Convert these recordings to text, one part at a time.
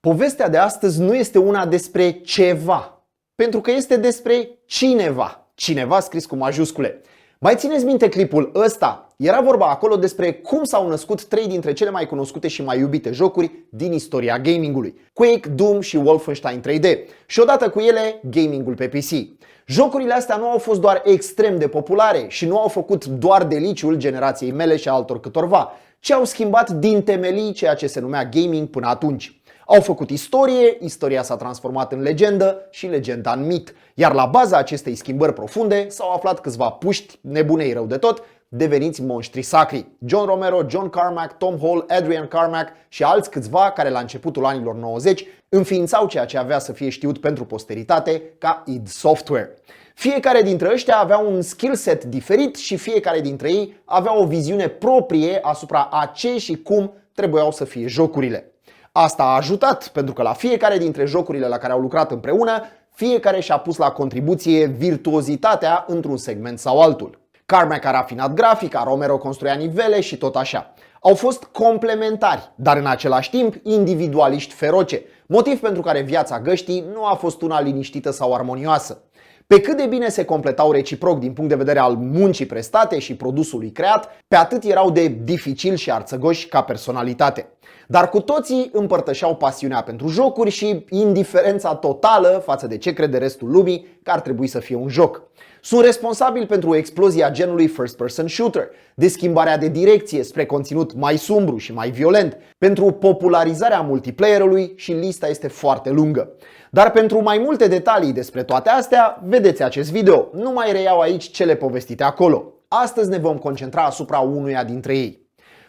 Povestea de astăzi nu este una despre ceva, pentru că este despre cineva. Cineva scris cu majuscule. Mai țineți minte clipul ăsta? Era vorba acolo despre cum s-au născut 3 dintre cele mai cunoscute și mai iubite jocuri din istoria gamingului: Quake, Doom și Wolfenstein 3D. Și odată cu ele, gamingul pe PC. Jocurile astea nu au fost doar extrem de populare și nu au făcut doar deliciul generației mele și altor câtorva, ci au schimbat din temelii ceea ce se numea gaming până atunci. Au făcut istorie, istoria s-a transformat în legendă și legenda în mit. Iar la baza acestei schimbări profunde s-au aflat câțiva puști nebunei rău de tot, deveniți monștri sacri. John Romero, John Carmack, Tom Hall, Adrian Carmack și alți câțiva care la începutul anilor 90 înființau ceea ce avea să fie știut pentru posteritate ca id Software. Fiecare dintre ăștia avea un skill set diferit și fiecare dintre ei avea o viziune proprie asupra a ce și cum trebuiau să fie jocurile. Asta a ajutat, pentru că la fiecare dintre jocurile la care au lucrat împreună, fiecare și-a pus la contribuție virtuozitatea într-un segment sau altul. Carmack a rafinat grafica, Romero construia nivele și tot așa. Au fost complementari, dar în același timp individualiști feroce, motiv pentru care viața găștii nu a fost una liniștită sau armonioasă. Pe cât de bine se completau reciproc din punct de vedere al muncii prestate și produsului creat, pe atât erau de dificil și arțăgoși ca personalitate. Dar cu toții împărtășeau pasiunea pentru jocuri și indiferența totală față de ce crede restul lumii că ar trebui să fie un joc. Sunt responsabili pentru explozia genului first-person shooter, de schimbarea de direcție spre conținut mai sumbru și mai violent, pentru popularizarea multiplayerului și lista este foarte lungă. Dar pentru mai multe detalii despre toate astea, vedeți acest video. Nu mai reiau aici cele povestite acolo. Astăzi ne vom concentra asupra unuia dintre ei.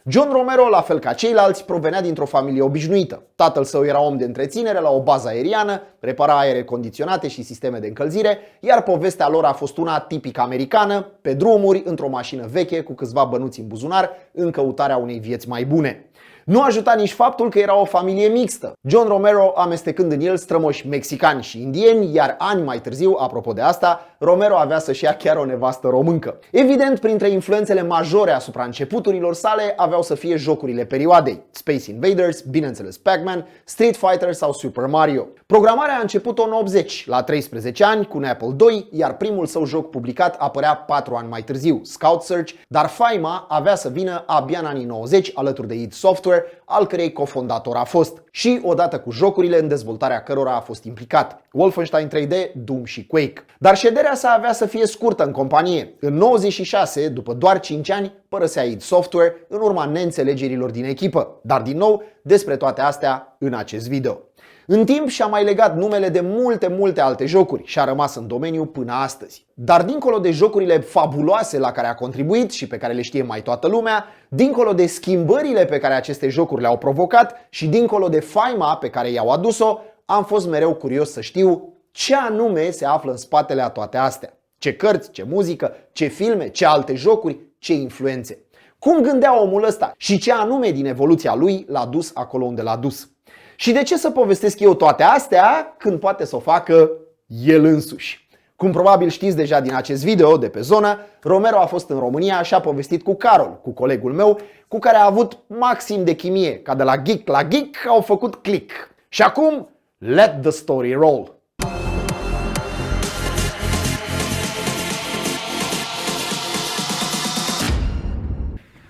John Romero, la fel ca ceilalți, provenea dintr-o familie obișnuită. Tatăl său era om de întreținere la o bază aeriană, repara aere condiționate și sisteme de încălzire, iar povestea lor a fost una tipic americană, pe drumuri, într-o mașină veche cu câțiva bănuți în buzunar, în căutarea unei vieți mai bune. Nu ajuta nici faptul că era o familie mixtă, John Romero amestecând în el strămoși mexicani și indieni, iar ani mai târziu, apropo de asta, Romero avea să-și ia chiar o nevastă româncă. Evident, printre influențele majore asupra începuturilor sale aveau să fie jocurile perioadei: Space Invaders, bineînțeles Pac-Man, Street Fighter sau Super Mario. Programarea a început-o în 80, la 13 ani, cu un Apple II, iar primul său joc publicat apărea 4 ani mai târziu, Scout Search, dar faima avea să vină abia în anii 90, alături de id Software, al cărei cofondator a fost, și odată cu jocurile în dezvoltarea cărora a fost implicat: Wolfenstein 3D, Doom și Quake. Dar șederea sa avea să fie scurtă în companie. În 96, după doar 5 ani, părăsea id Software în urma neînțelegerilor din echipă. Dar din nou, despre toate astea în acest video. În timp și-a mai legat numele de multe alte jocuri și a rămas în domeniu până astăzi. Dar dincolo de jocurile fabuloase la care a contribuit și pe care le știe mai toată lumea, dincolo de schimbările pe care aceste jocuri le-au provocat și dincolo de faima pe care i-au adus-o, am fost mereu curios să știu ce anume se află în spatele a toate astea. Ce cărți, ce muzică, ce filme, ce alte jocuri, ce influențe. Cum gândea omul ăsta și ce anume din evoluția lui l-a dus acolo unde l-a dus. Și de ce să povestesc eu toate astea când poate să o facă el însuși? Cum probabil știți deja din acest video de pe zonă, Romero a fost în România și a povestit cu Carol, cu colegul meu, cu care a avut maxim de chimie, ca de la geek la geek au făcut click. Și acum, let the story roll!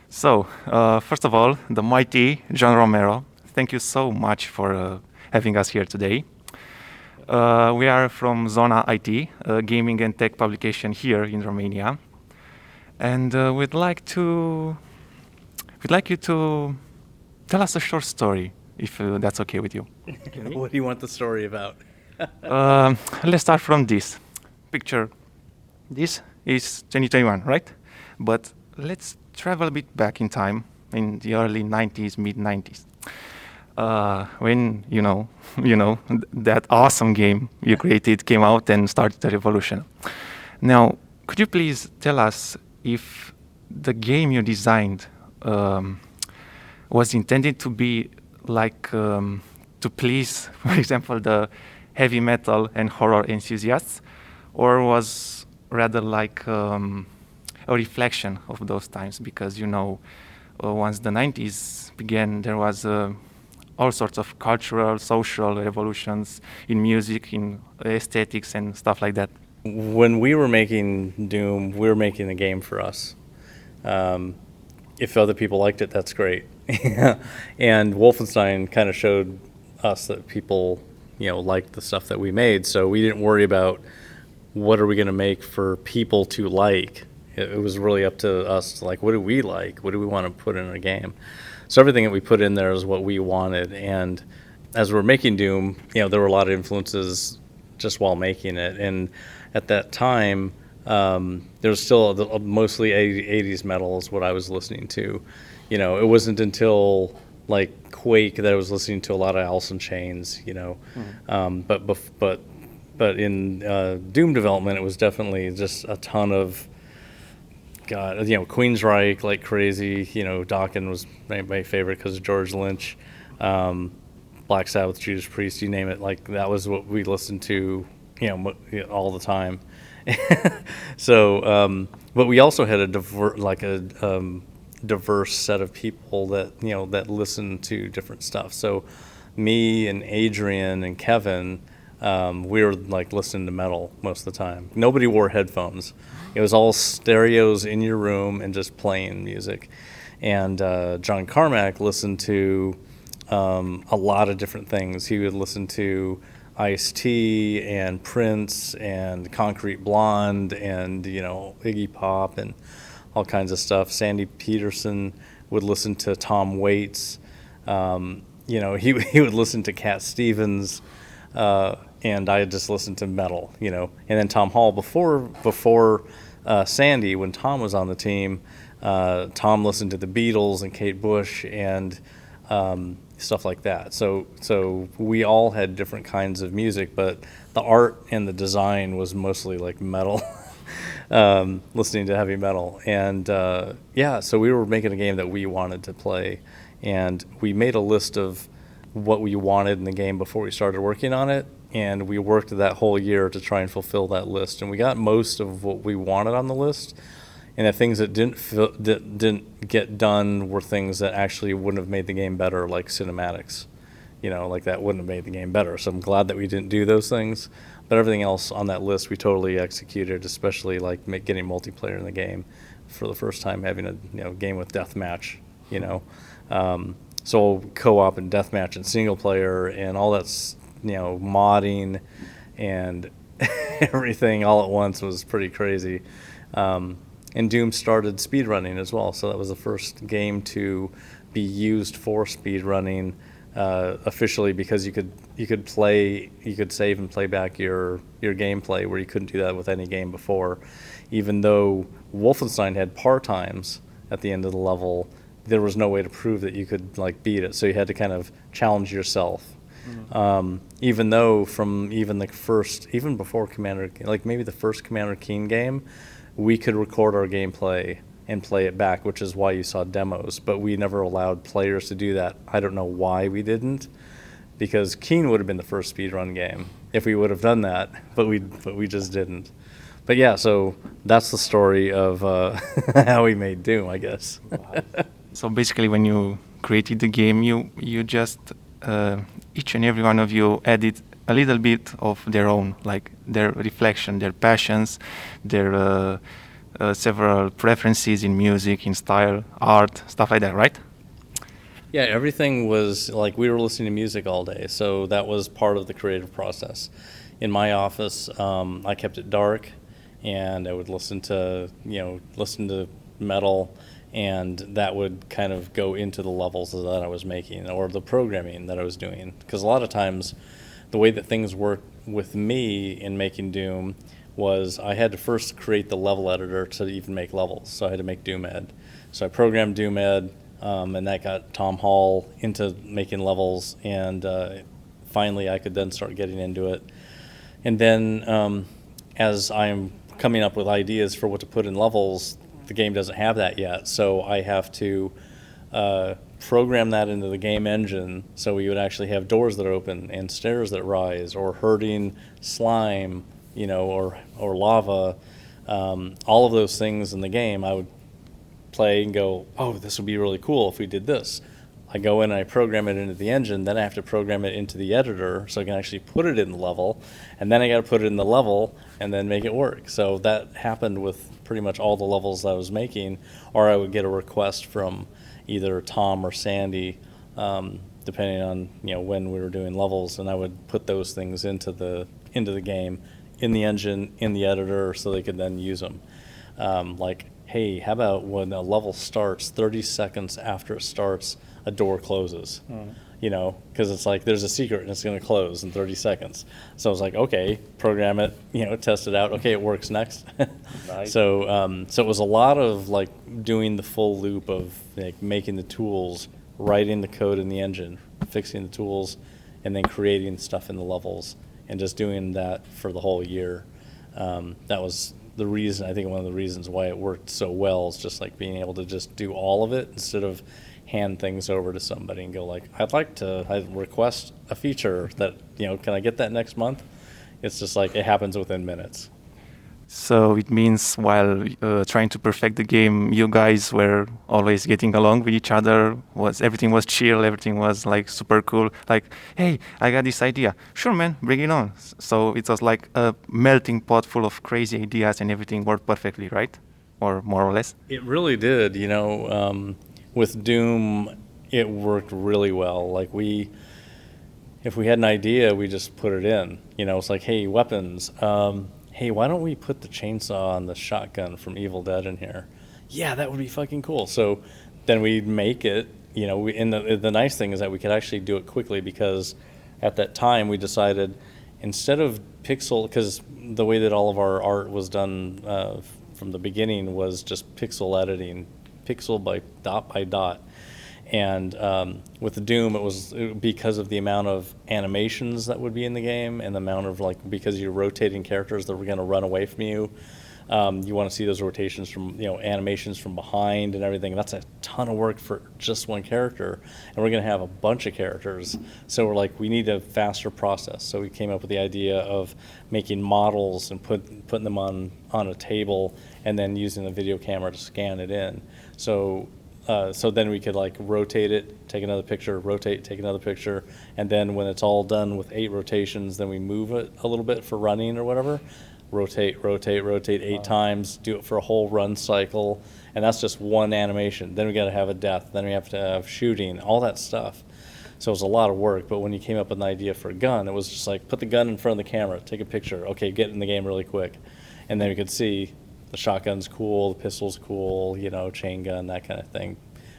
So, first of all, the mighty John Romero, thank you so much for having us here today. We are from Zona IT, a gaming and tech publication here in Romania, and we'd like you to tell us a short story, if that's okay with you. What do you want the story about? Let's start from this picture. This is 2021, right? But let's travel a bit back in time, in the early 90s, mid 90s. When you know that awesome game you created came out and started the revolution. Now, could you please tell us if the game you designed was intended to be like to please, for example, the heavy metal and horror enthusiasts, or was rather like a reflection of those times? Because once the 90s began, there was all sorts of cultural, social revolutions in music, in aesthetics, and stuff like that. When we were making Doom, we were making a game for us. If other people liked it, that's great. And Wolfenstein kind of showed us that people, liked the stuff that we made. So we didn't worry about what are we going to make for people to like. It was really up to us to like, what do we like? What do we want to put in a game? So everything that we put in there is what we wanted. And as we're making Doom, there were a lot of influences just while making it. And at that time, there was still mostly 80s metal is what I was listening to. It wasn't until like Quake that I was listening to a lot of Alice in Chains. But in Doom development, it was definitely just a ton of Queensryche like crazy. Dokken was my favorite because of George Lynch. Black Sabbath, Judas Priest, you name it. Like that was what we listened to, all the time. So, but we also had a diverse set of people that that listened to different stuff. So, me and Adrian and Kevin, we were like listening to metal most of the time. Nobody wore headphones. It was all stereos in your room and just playing music. And John Carmack listened to a lot of different things. He would listen to Ice-T and Prince and Concrete Blonde and Iggy Pop and all kinds of stuff. Sandy Peterson would listen to Tom Waits. He would listen to Cat Stevens, and I just listened to metal. And then Tom Hall before Sandy, when Tom was on the team, Tom listened to the Beatles and Kate Bush and stuff like that. So we all had different kinds of music, but the art and the design was mostly like metal, listening to heavy metal. And so we were making a game that we wanted to play, and we made a list of what we wanted in the game before we started working on it, and we worked that whole year to try and fulfill that list, and we got most of what we wanted on the list. And the things that didn't get done were things that actually wouldn't have made the game better, like cinematics. Like that wouldn't have made the game better. So I'm glad that we didn't do those things. But everything else on that list we totally executed, especially like getting multiplayer in the game for the first time, having a game with deathmatch. So co-op and deathmatch and single player and all that's modding and everything all at once was pretty crazy. And Doom started speedrunning as well, so that was the first game to be used for speedrunning officially, because you could save and play back your gameplay, where you couldn't do that with any game before. Even though Wolfenstein had par times at the end of the level, there was no way to prove that you could like beat it, so you had to kind of challenge yourself. Mm-hmm. Even before Commander, like maybe the first Commander Keen game, we could record our gameplay and play it back, which is why you saw demos, but we never allowed players to do that. I don't know why we didn't, because Keen would have been the first speedrun game if we would have done that, but we just didn't. But yeah, so that's the story of how we made Doom, I guess. So basically, when you created the game, you just each and every one of you added a little bit of their own, like their reflection, their passions, their several preferences in music, in style, art, stuff like that, right? Yeah, everything was like we were listening to music all day, so that was part of the creative process. In my office, I kept it dark, and I would listen to metal, and that would kind of go into the levels that I was making or the programming that I was doing. Because a lot of times, the way that things worked with me in making Doom was I had to first create the level editor to even make levels. So I had to make DoomEd. So I programmed DoomEd, and that got Tom Hall into making levels, and finally I could then start getting into it. And then as I'm coming up with ideas for what to put in levels, the game doesn't have that yet. So I have to program that into the game engine, so we would actually have doors that open and stairs that rise, or herding slime, or lava. All of those things in the game, I would play and go, oh, this would be really cool if we did this. I go in and I program it into the engine, then I have to program it into the editor so I can actually put it in the level, and then I got to put it in the level and then make it work. So that happened with pretty much all the levels I was making, or I would get a request from either Tom or Sandy, depending on when we were doing levels, and I would put those things into the game, in the engine, in the editor, so they could then use them. Like, hey, how about when a level starts, 30 seconds after it starts, a door closes, because it's like there's a secret and it's going to close in 30 seconds. So I was like, okay, program it, test it out. Okay, it works next. Nice. So it was a lot of like doing the full loop of like making the tools, writing the code in the engine, fixing the tools, and then creating stuff in the levels, and just doing that for the whole year. That was the reason, I think one of the reasons why it worked so well, is just like being able to just do all of it instead of hand things over to somebody and go like, I request a feature that, can I get that next month? It's just like, it happens within minutes. So it means while trying to perfect the game, you guys were always getting along with each other. Everything was chill, everything was like super cool. Like, hey, I got this idea. Sure, man, bring it on. So it was like a melting pot full of crazy ideas, and everything worked perfectly, right? Or more or less. It really did. With Doom, it worked really well. Like if we had an idea, we just put it in. It's like, hey, weapons. Hey, why don't we put the chainsaw and the shotgun from Evil Dead in here? Yeah, that would be fucking cool. So then we'd make it, and the nice thing is that we could actually do it quickly, because at that time we decided, instead of pixel, because the way that all of our art was done from the beginning was just pixel editing, pixel by dot. And with Doom, it was because of the amount of animations that would be in the game, and the amount of because you're rotating characters that were going to run away from you. You want to see those rotations from, animations from behind and everything. That's a ton of work for just one character, and we're going to have a bunch of characters. So we're like, we need a faster process. So we came up with the idea of making models and putting them on a table, and then using the video camera to scan it in. So then we could rotate it, take another picture, rotate, take another picture, and then when it's all done with 8 rotations, then we move it a little bit for running or whatever. Rotate 8 times, do it for a whole run cycle, and that's just one animation. Then we got to have a death, then we have to have shooting, all that stuff. So it was a lot of work, but when you came up with an idea for a gun, it was just like, put the gun in front of the camera, take a picture, okay, get in the game really quick. And then we could see the shotgun's cool, the pistol's cool, chain gun, that kind of thing.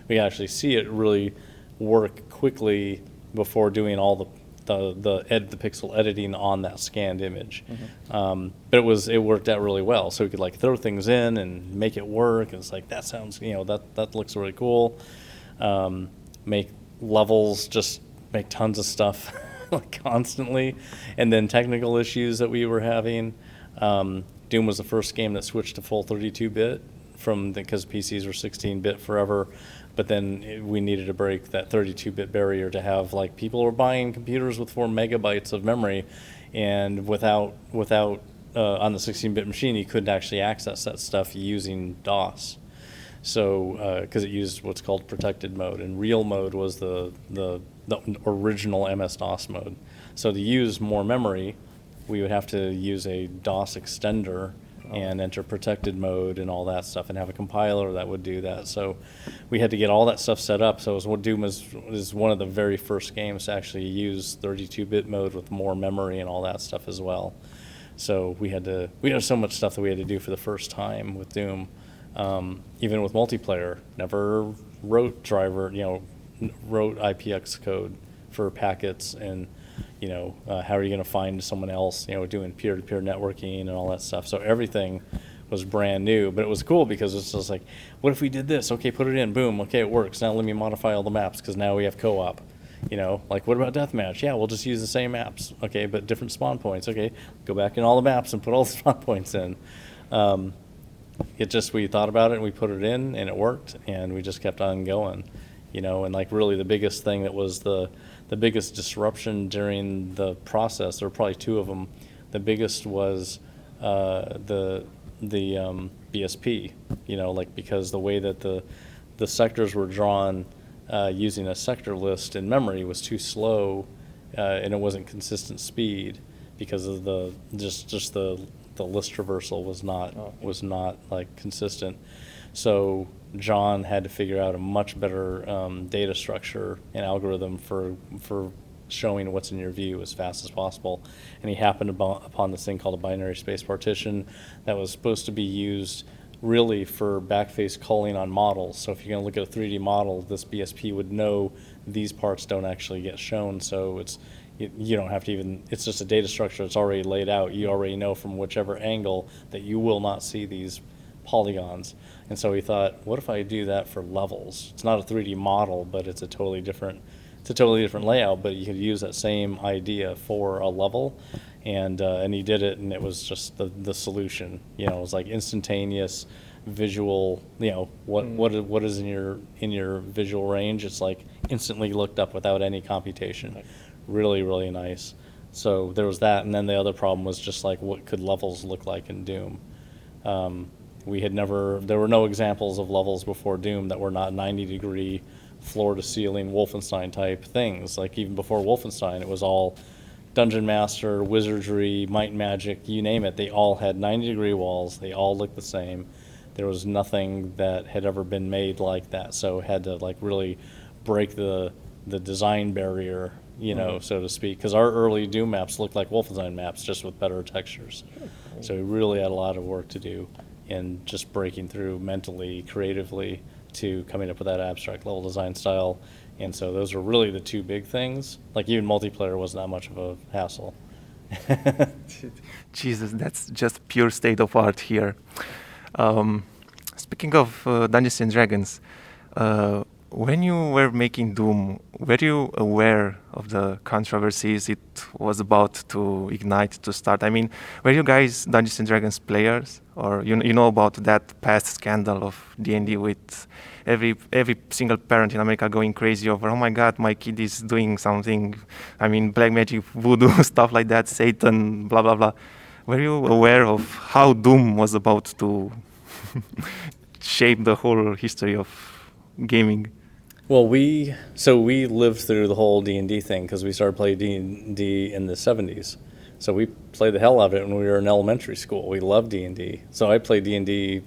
We can actually see it really work quickly before doing all the pixel editing on that scanned image. Mm-hmm. But it worked out really well. So we could throw things in and make it work. And it's like, that sounds, that looks really cool. Make levels, just make tons of stuff constantly. And then technical issues that we were having. Doom was the first game that switched to full 32-bit because PCs were 16-bit forever. But then we needed to break that 32-bit barrier to have people were buying computers with 4 megabytes of memory, and without on the 16-bit machine you couldn't actually access that stuff using DOS. So because it used what's called protected mode, and real mode was the original MS-DOS mode. So to use more memory, we would have to use a DOS extender and enter protected mode and all that stuff, and have a compiler that would do that. So we had to get all that stuff set up. So Doom is one of the very first games to actually use 32-bit mode with more memory and all that stuff as well. So we had so much stuff that we had to do for the first time with Doom. Even with multiplayer, never wrote wrote IPX code for packets, and how are you going to find someone else, doing peer-to-peer networking and all that stuff. So everything was brand new, but it was cool because it's just like, what if we did this? Okay, put it in, boom, okay, it works. Now let me modify all the maps, because now we have co-op. What about deathmatch? Yeah, we'll just use the same maps. Okay, but different spawn points. Okay, go back in all the maps and put all the spawn points in. We thought about it and we put it in, and it worked, and we just kept on going. And really the biggest thing that was the biggest disruption during the process, there were probably 2 of them. The biggest was the BSP, because the way that the sectors were drawn, using a sector list in memory was too slow, and it wasn't consistent speed because of the list traversal was not like consistent. So John had to figure out a much better data structure and algorithm for showing what's in your view as fast as possible. And he happened upon this thing called a binary space partition that was supposed to be used really for backface culling on models. So if you're going to look at a 3D model, this BSP would know these parts don't actually get shown. So you don't have to even, it's just a data structure that's already laid out. You already know from whichever angle that you will not see these polygons. And so he thought, what if I do that for levels? It's not a 3D model, but it's a totally different layout, but you could use that same idea for a level. And he did it, and it was just the solution. You know, it was like instantaneous visual, you know, what is in your visual range. It's like instantly looked up without any computation. Really, really nice. So there was that, and then the other problem was just like, what could levels look like in Doom? There were no examples of levels before Doom that were not 90-degree floor to ceiling Wolfenstein type things. Like even before Wolfenstein, it was all Dungeon Master, Wizardry, Might and Magic, you name it. They all had 90-degree walls. They all looked the same. There was nothing that had ever been made like that. So it had to like really break the design barrier, you know, so to speak. Because our early Doom maps looked like Wolfenstein maps, just with better textures. So we really had a lot of work to do in just breaking through mentally, creatively, to coming up with that abstract level design style. And so those are really the two big things. Like even multiplayer wasn't that much of a hassle. Jesus, that's just pure state of art here. Speaking of Dungeons and Dragons, when you were making Doom, were you aware of the controversies it was about to ignite, to start? I mean, were you guys Dungeons and Dragons players? Or you know about that past scandal of D&D with every single parent in America going crazy over, oh my God, my kid is doing something, I mean, black magic, voodoo, stuff like that, Satan, blah, blah, blah. Were you aware of how Doom was about to shape the whole history of gaming? Well, we lived through the whole D&D thing because we started playing D&D in the 70s. So we played the hell out of it when we were in elementary school. We loved D&D. So I played D&D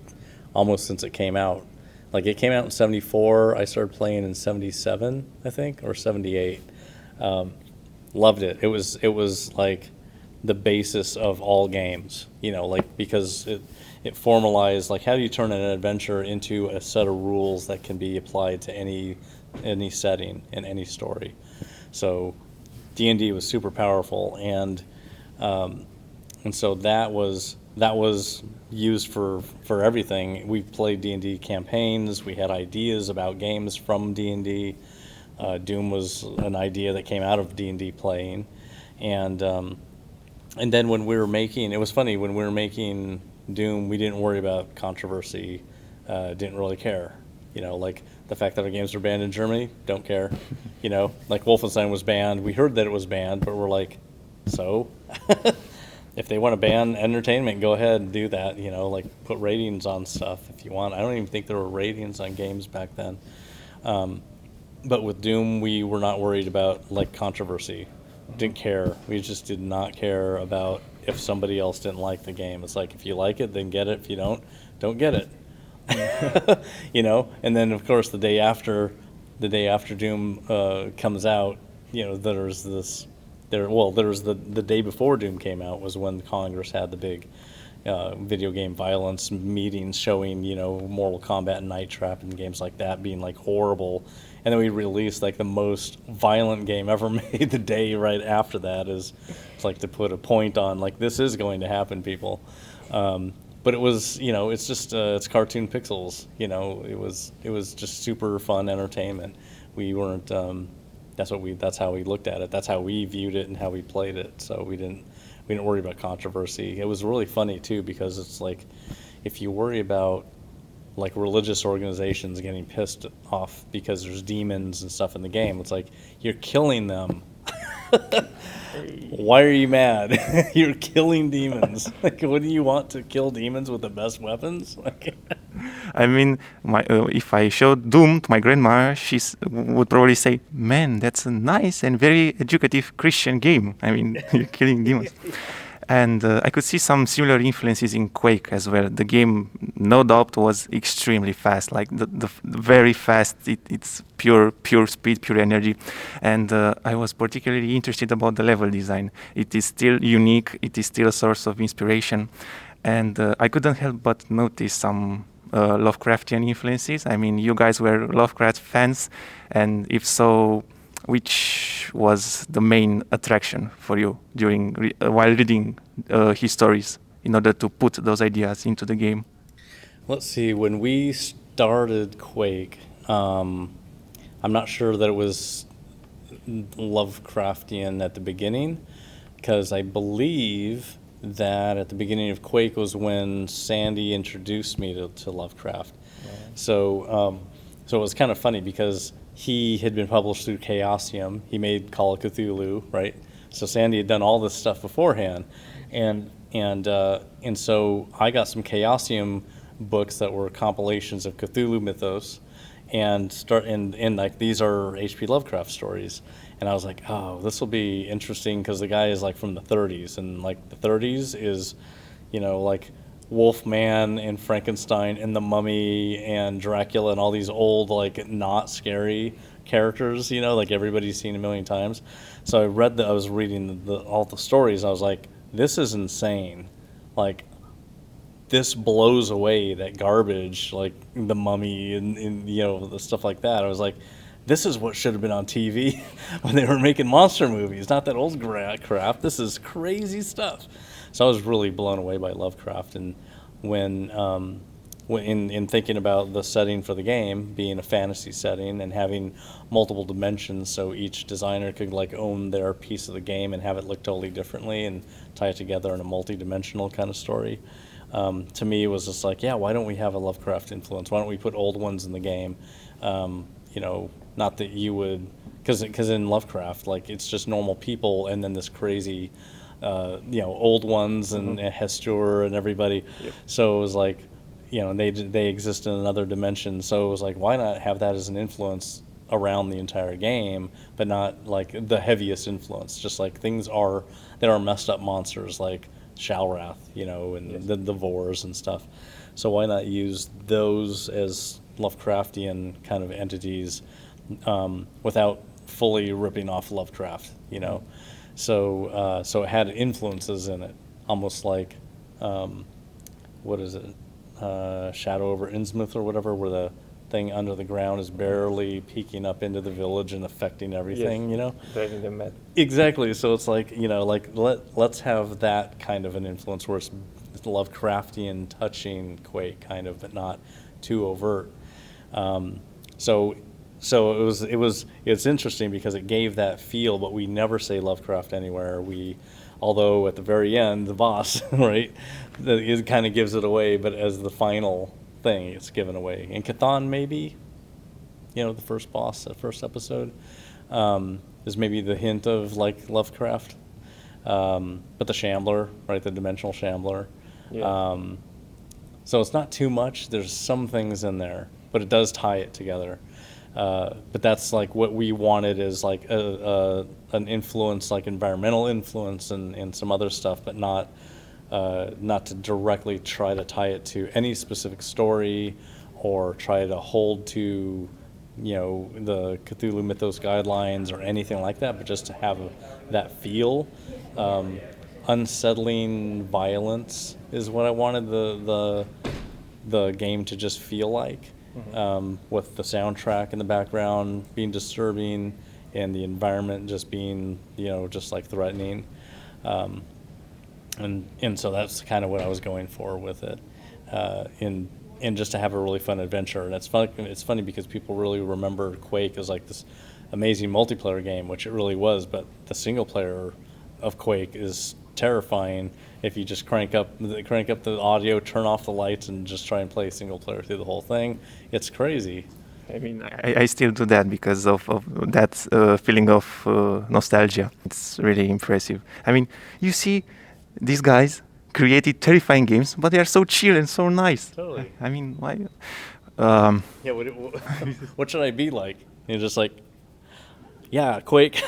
almost since it came out. Like it came out in 74. I started playing in 77, I think, or 78. Loved it. It was like the basis of all games, you know, like because it formalized like how do you turn an adventure into a set of rules that can be applied to any setting in any story. So D&D was super powerful, and so that was used for everything. We played D&D campaigns. We had ideas about games from D&D. Doom was an idea that came out of D&D playing, and then when we were making, it was funny when we were making Doom, we didn't worry about controversy. Didn't really care, you know, like the fact that our games were banned in Germany, don't care, you know, like Wolfenstein was banned. We heard that it was banned, but we're like, so if they want to ban entertainment, go ahead and do that, you know, like put ratings on stuff if you want. I don't even think there were ratings on games back then. But with Doom, we were not worried about like controversy. Didn't care. We just did not care about if somebody else didn't like the game. It's like, if you like it, then get it. If you don't get it. You know, and then of course the day after Doom comes out, you know, there was the day before Doom came out was when Congress had the big video game violence meetings showing, you know, Mortal Kombat and Night Trap and games like that being like horrible. And then we released like the most violent game ever made the day right after that. It's like to put a point on like this is going to happen, people. But it was, you know, it's just it's cartoon pixels. You know, it was just super fun entertainment. We weren't. That's how we looked at it. That's how we viewed it and how we played it. So we didn't worry about controversy. It was really funny too because it's like if you worry about like religious organizations getting pissed off because there's demons and stuff in the game, it's like you're killing them. Why are you mad? You're killing demons. Like, what do you want to kill demons with the best weapons? Like, I mean, if I showed Doom to my grandma, she would probably say, "Man, that's a nice and very educative Christian game. I mean, you're killing demons." And I could see some similar influences in Quake as well. The game, no doubt, was extremely fast, like the very fast. It's pure speed, pure energy. And I was particularly interested about the level design. It is still unique. It is still a source of inspiration. And I couldn't help but notice some Lovecraftian influences. I mean, you guys were Lovecraft fans, and if so, which was the main attraction for you during while reading his stories in order to put those ideas into the game? let's see. When we started Quake, I'm not sure that it was Lovecraftian at the beginning, because I believe that at the beginning of Quake was when Sandy introduced me to Lovecraft. So, so it was kind of funny because he had been published through Chaosium. He made Call of Cthulhu, right? So Sandy had done all this stuff beforehand, and so I got some Chaosium books that were compilations of Cthulhu mythos, and like these are H.P. Lovecraft stories. And I was like, oh, this will be interesting because the guy is like from the 30s, and like the 30s is, you know, like Wolfman and Frankenstein and the Mummy and Dracula and all these old, like, not scary characters, you know, like everybody's seen a million times. So I was reading all the stories. I was like, this is insane. Like, this blows away that garbage, like the Mummy and you know, the stuff like that. I was like, this is what should have been on TV when they were making monster movies, not that old crap. This is crazy stuff. So I was really blown away by Lovecraft, and when in thinking about the setting for the game being a fantasy setting and having multiple dimensions, so each designer could like own their piece of the game and have it look totally differently and tie it together in a multi-dimensional kind of story. To me, it was just like, yeah, why don't we have a Lovecraft influence? Why don't we put old ones in the game? You know, not that you would, because in Lovecraft, like, it's just normal people and then this crazy, you know, old ones and Hestur and everybody. Yep. So it was like, you know, they exist in another dimension. So it was like, why not have that as an influence around the entire game, but not like the heaviest influence? Just like there are messed up monsters like Shalrath, you know, and Yes. the Vors and stuff. So why not use those as Lovecraftian kind of entities without fully ripping off Lovecraft, you know? So so it had influences in it, almost like what is it, Shadow over Innsmouth or whatever, where the thing under the ground is barely peeking up into the village and affecting everything, Yes. you know? Driving them mad. Exactly. So it's like, you know, like let's have that kind of an influence where it's Lovecraftian touching Quake kind of, but not too overt. So it's interesting because it gave that feel, but we never say Lovecraft anywhere. Although at the very end, the boss, right, it kind of gives it away, but as the final thing, it's given away. In Cthon, maybe, you know, the first boss, the first episode, is maybe the hint of like Lovecraft. But the Shambler, right, the dimensional Shambler. Yeah. So it's not too much. There's some things in there, but it does tie it together. But that's like what we wanted is like an influence, like environmental influence and some other stuff, but not to directly try to tie it to any specific story or try to hold to, you know, the Cthulhu Mythos guidelines or anything like that, but just to have that feel. Unsettling violence is what I wanted the game to just feel like, with the soundtrack in the background being disturbing and the environment just being, you know, just like threatening. And so that's kind of what I was going for with it, and just to have a really fun adventure. And it's funny because people really remember Quake as like this amazing multiplayer game, which it really was, but the single player of Quake is terrifying if you just crank up the audio, turn off the lights, and just try and play single player through the whole thing. It's crazy. I mean, I still do that because of that feeling of nostalgia. It's really impressive. I mean, you see, these guys created terrifying games, but they are so chill and so nice. Totally. I mean, why? Yeah, what should I be like? You know, just like, yeah, Quake.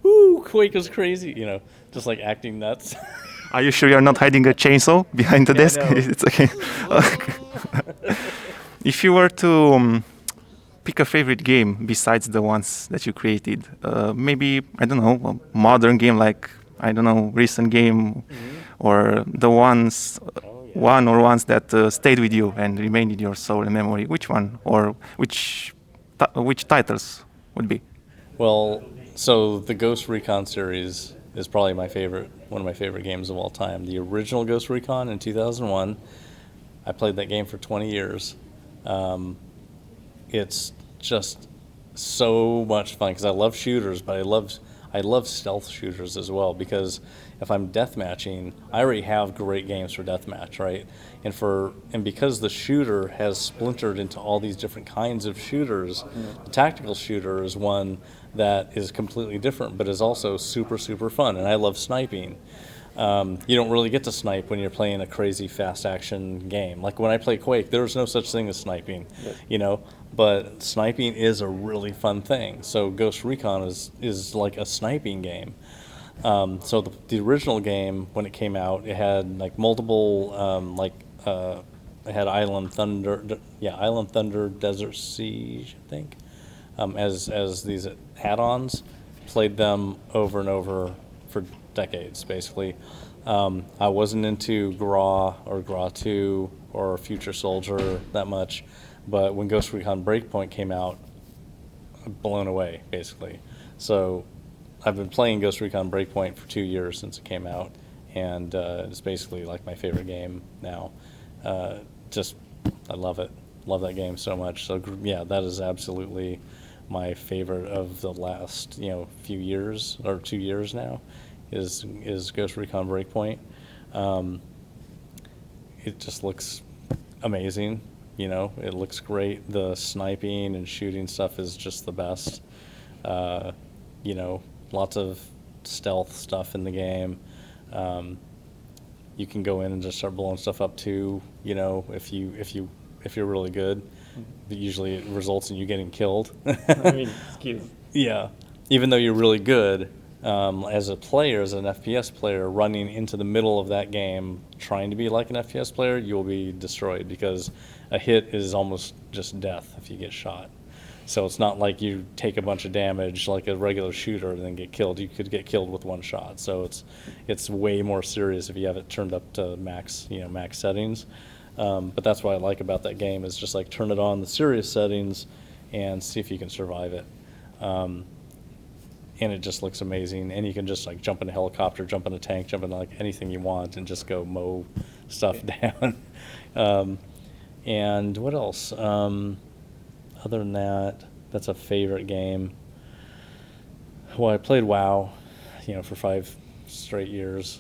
Ooh, Quake was crazy. You know, just like acting nuts. Are you sure you're not hiding a chainsaw behind the Yeah, desk? no. It's okay. If you were to pick a favorite game besides the ones that you created, maybe, I don't know, a modern game like, I don't know, recent game, or the ones, one or ones that stayed with you and remained in your soul and memory. Which one, or which titles would be? Well, so the Ghost Recon series is probably one of my favorite games of all time. The original Ghost Recon in 2001, I played that game for 20 years. It's just so much fun because I love shooters, but I love stealth shooters as well, because if I'm deathmatching, I already have great games for deathmatch, right? And because the shooter has splintered into all these different kinds of shooters, the tactical shooter is one that is completely different, but is also super, super fun. And I love sniping. You don't really get to snipe when you're playing a crazy fast action game. Like when I play Quake, there's no such thing as sniping, you know, but sniping is a really fun thing. So Ghost Recon is like a sniping game. So the original game, when it came out, it had like multiple, it had Island Thunder, Desert Siege, I think, as these add-ons. Played them over and over for decades, basically. I wasn't into GRA or GRA 2 or Future Soldier that much, but when Ghost Recon Breakpoint came out, blown away, basically. So I've been playing Ghost Recon Breakpoint for 2 years since it came out, and it's basically like my favorite game now. I love it. Love that game so much. So yeah, that is absolutely my favorite of the last few years, or 2 years now, is Ghost Recon Breakpoint. It just looks amazing. It looks great. The sniping and shooting stuff is just the best. Lots of stealth stuff in the game. You can go in and just start blowing stuff up too. If you're really good. But usually it results in you getting killed. I mean, skills. Yeah. Even though you're really good, as a player, as an FPS player, running into the middle of that game, trying to be like an FPS player, you'll be destroyed, because a hit is almost just death if you get shot. So it's not like you take a bunch of damage like a regular shooter and then get killed. You could get killed with one shot. So it's way more serious if you have it turned up to max settings. But that's what I like about that game, is just like turn it on the serious settings and see if you can survive it. And it just looks amazing. And you can just like jump in a helicopter, jump in a tank, jump in like anything you want, and just go mow stuff down. And what else? Other than that, that's a favorite game. Well, I played WoW, for 5 straight years.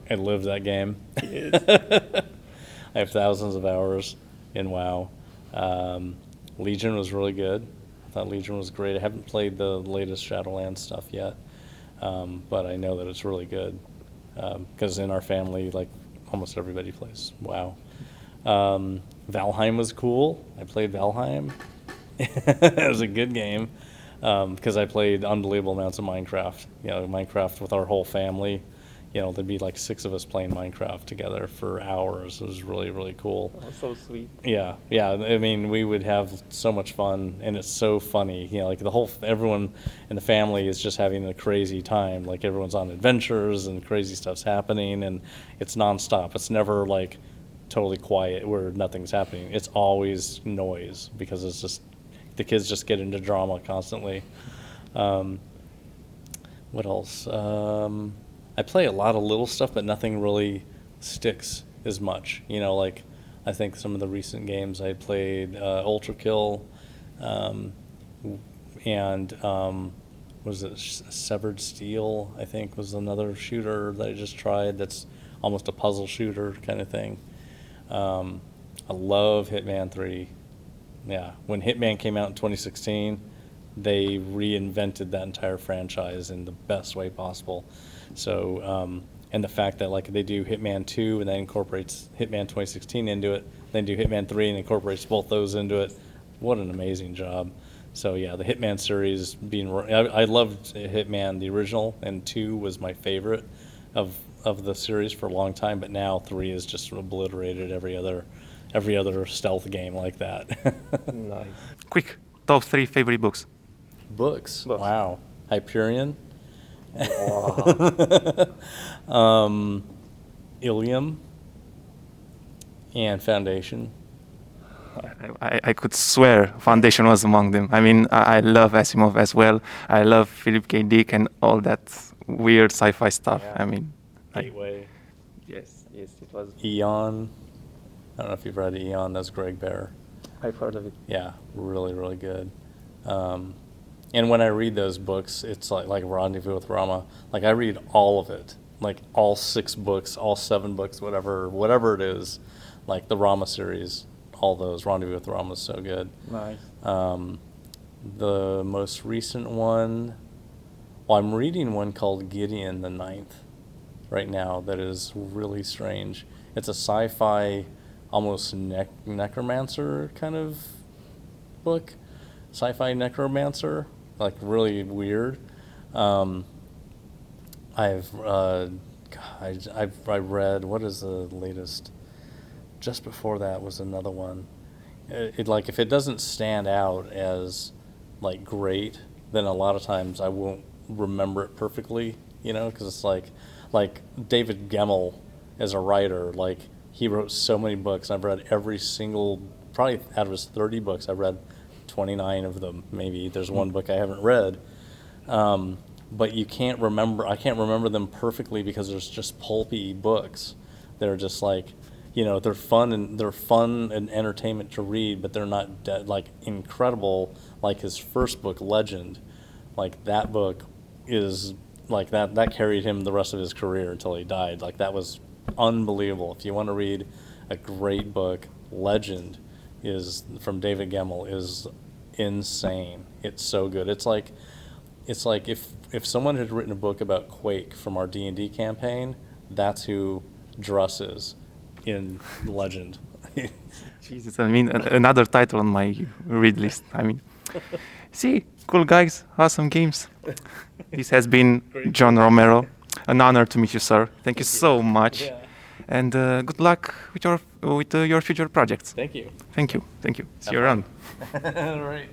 I lived that game. I have thousands of hours in WoW. Legion was really good. I thought Legion was great. I haven't played the latest Shadowlands stuff yet, but I know that it's really good, because in our family, like, almost everybody plays WoW. Valheim was cool. I played Valheim. It was a good game, because I played unbelievable amounts of Minecraft. Minecraft with our whole family. There'd be like 6 of us playing Minecraft together for hours. It was really, really cool. Oh, so sweet. Yeah. I mean, we would have so much fun, and it's so funny. Like everyone in the family is just having a crazy time. Like everyone's on adventures and crazy stuff's happening, and it's nonstop. It's never like totally quiet where nothing's happening. It's always noise, because it's just the kids just get into drama constantly. What else? I play a lot of little stuff, but nothing really sticks as much. Like I think some of the recent games I played, Ultra Kill, and was it Severed Steel, I think, was another shooter that I just tried that's almost a puzzle shooter kind of thing. I love Hitman 3. Yeah, when Hitman came out in 2016, they reinvented that entire franchise in the best way possible. So, and the fact that like they do Hitman 2 and that incorporates Hitman 2016 into it, then do Hitman 3 and incorporates both those into it. What an amazing job. So yeah, the Hitman series I loved Hitman the original, and 2 was my favorite of the series for a long time, but now 3 is just obliterated every other stealth game like that. Nice. Quick, top 3 favorite books. Books. Wow. Hyperion. Wow. Ilium. And Foundation. I could swear Foundation was among them. I mean, I love Asimov as well. I love Philip K. Dick and all that weird sci-fi stuff. Yeah. I mean, Gateway. yes, it was. Eon. I don't know if you've read Eon. That's Greg Bear. I've heard of it. Yeah, really, really good. And when I read those books, it's like Rendezvous with Rama. Like I read all of it, like all 6 books, all 7 books, whatever it is, like the Rama series, all those. Rendezvous with Rama is so good. Nice. The most recent one, well, I'm reading one called Gideon the Ninth right now that is really strange. It's a sci-fi, almost necromancer kind of book. Sci-fi necromancer, like really weird. I read, what is the latest? Just before that was another one. It like if it doesn't stand out as like great, then a lot of times I won't remember it perfectly, because it's like David Gemmell as a writer, like he wrote so many books. I've read every single, probably out of his 30 books, I've read 29 of them. Maybe there's one book I haven't read, but I can't remember them perfectly because there's just pulpy books. They're just like, they're fun and entertainment to read, but they're not like incredible. Like his first book, Legend, like that book is like that carried him the rest of his career until he died. Like that was unbelievable. If you want to read a great book, Legend is from David Gemmell is insane. It's so good. It's like if someone had written a book about Quake from our D&D campaign, that's who Druss is in Legend. Jesus, I mean, another title on my read list. I mean, see, cool guys, awesome games. This has been John Romero. An honor to meet you, sir. Thank you so much. Yeah. And good luck with your future projects. Thank you. Thank you. See you around. Right.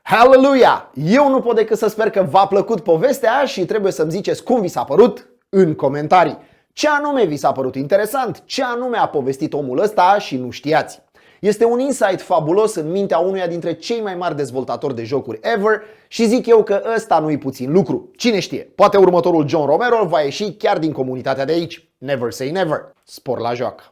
Hallelujah! Eu nu pot decât să sper că v-a plăcut povestea și trebuie să-mi ziceți cum vi s-a părut în comentarii. Ce anume vi s-a părut interesant? Ce anume a povestit omul ăsta și nu știați? Este un insight fabulos în mintea unuia dintre cei mai mari dezvoltatori de jocuri ever și zic eu că ăsta nu-i puțin lucru. Cine știe, poate următorul John Romero va ieși chiar din comunitatea de aici. Never say never. Spor la joacă!